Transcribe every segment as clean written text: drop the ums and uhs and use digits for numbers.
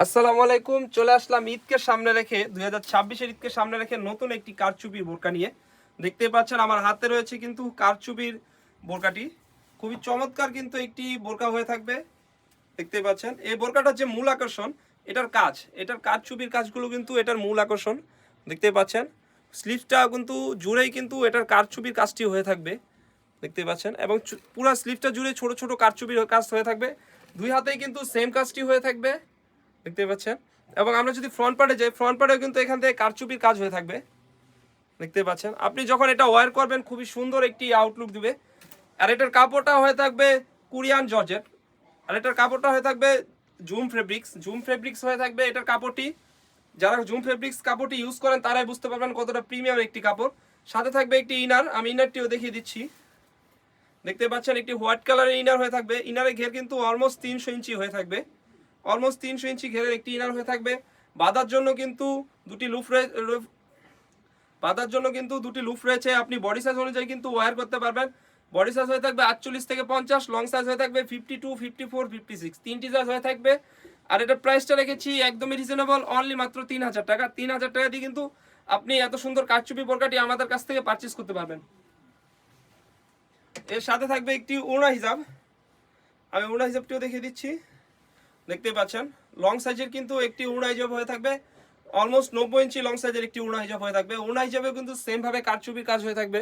আসসালামু আলাইকুম। চলে আসলাম ঈদকে সামনে রেখে 2026-এর ঈদকে সামনে রেখে নতুন একটি কারচুপি বোরকা নিয়ে। দেখতে পাচ্ছেন আমার হাতে রয়েছে কিন্তু কারচুপির বোরকাটি। খুবই চমৎকার কিন্তু একটি বোরকা হয়ে থাকবে। দেখতে পাচ্ছেন এই বোরকাটার যে মূল আকর্ষণ এটার কারচুপির কাজগুলো কিন্তু এটার মূল আকর্ষণ। দেখতে পাচ্ছেন স্লিভসটা কিন্তু জুড়েই কিন্তু এটার কারচুপির কাজটি হয়ে থাকবে। দেখতে পাচ্ছেন এবং পুরো স্লিভসটা জুড়ে ছোট ছোট কারচুপির কাজ হয়ে থাকবে। দুই হাতেই কিন্তু সেম কাজটি হয়ে থাকবে। দেখতে পাচ্ছেন এবং আমরা যদি ফ্রন্ট পার্টে যাই, ফ্রন্ট পার্টেও কিন্তু এখান থেকে কারচুপির কাজ হয়ে থাকবে। দেখতে পাচ্ছেন আপনি যখন এটা ওয়্যার করবেন খুবই সুন্দর একটি আউটলুক দিবে। আর এটার কাপড়টা হয়ে থাকবে কোরিয়ান জর্জেট। আর এটার কাপড়টা হয়ে থাকবে জুম ফেব্রিক্স হয়ে থাকবে এটার কাপড়টি। যারা জুম ফেব্রিক্স কাপড়টি ইউজ করেন তারাই বুঝতে পারবেন কতটা প্রিমিয়াম একটি কাপড়। সাথে থাকবে একটি ইনার, আমি ইনারটিও দেখিয়ে দিচ্ছি। দেখতে পাচ্ছেন একটি হোয়াইট কালারের ইনার হয়ে থাকবে। ইনারের ঘের কিন্তু অলমোস্ট 300 ইঞ্চি হয়ে থাকবে। অলমোস্ট 300 ইঞ্চি ঘেরের একটি ইনার হয়ে থাকবে। বাঁধার জন্য কিন্তু দুটি লুফ রয়েছে। আপনি বডি সাইজ অনুযায়ী কিন্তু ওয়্যার করতে পারবেন। বডি সাইজ হয়ে থাকবে 48 থেকে 50, লং সাইজ হয়ে থাকবে 52, 54, 56, তিনটি সাইজ হয়ে থাকবে। আর এটার প্রাইসটা রেখেছি একদমই রিজনেবল, অনলি মাত্র 3000 টাকা। 3000 টাকা দিয়ে কিন্তু আপনি এত সুন্দর কারচুপি বোরকাটি আমাদের কাছ থেকে পারচেস করতে পারবেন। এর সাথে থাকবে একটি ওড়না হিজাব, আমি ওড়না হিজাবটিও দেখিয়ে দিচ্ছি। দেখতে পাচ্ছেন লং সাইজের কিন্তু একটি ওড়না হিজাব হয়ে থাকবে। অলমোস্ট 90 ইঞ্চি লং সাইজের একটি ওড়না হিজাব হয়ে থাকবে। ওড়না হিজাবে কিন্তু সেম ভাবে কারচুপির কাজ হয়ে থাকবে।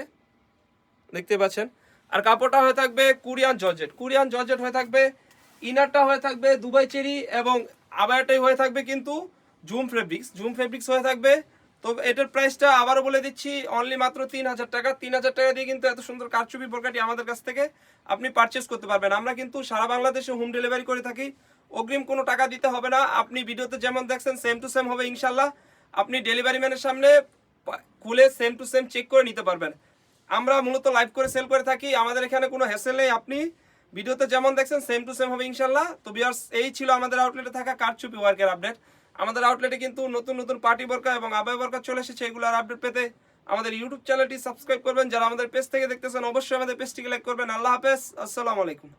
দেখতে পাচ্ছেন আর কাপড়টা হয়ে থাকবে কোরিয়ান জর্জেট হয়ে থাকবে। ইনারটা হয়ে থাকবে দুবাই চেরি এবং আবায়াটাই হয়ে থাকবে কিন্তু জুম ফেব্রিক্স হয়ে থাকবে। তো এটার প্রাইসটা আবারও বলে দিচ্ছি, অনলি মাত্র 3000 টাকা। 3000 টাকা দিয়ে কিন্তু এত সুন্দর কারচুপি বোরকাটি আমাদের কাছ থেকে আপনি পারচেস করতে পারবেন। আমরা কিন্তু সারা বাংলাদেশে হোম ডেলিভারি করে থাকি। অগ্রিম কোনো টাকা দিতে হবে না। আপনি ভিডিওতে যেমন দেখছেন সেম টু সেম হবে ইনশাল্লাহ। আপনি ডেলিভারি ম্যানের সামনে খুলে সেম টু সেম চেক করে নিতে পারবেন। আমরা মূলত লাইভ করে সেল করে থাকি, আমাদের এখানে কোনো হ্যাসেল নেই। আপনি ভিডিওতে যেমন দেখছেন সেম টু সেম হবে ইনশাল্লাহ। তো ভিউয়ার্স, এই ছিল আমাদের আউটলেটে থাকা কারচুপি ওয়ার্কের আপডেট। আমাদের আউটলেটে কিন্তু নতুন নতুন পার্টি বোরকা এবং আবায়া বোরকা চলে এসেছে। এগুলোর আপডেট পেতে আমাদের ইউটিউব চ্যানেলটি সাবস্ক্রাইব করবেন। যারা আমাদের পেজ থেকে দেখতেছেন অবশ্যই আমাদের পেজটিকে লাইক করবেন। আল্লাহ হাফেজ, আসসালামু আলাইকুম।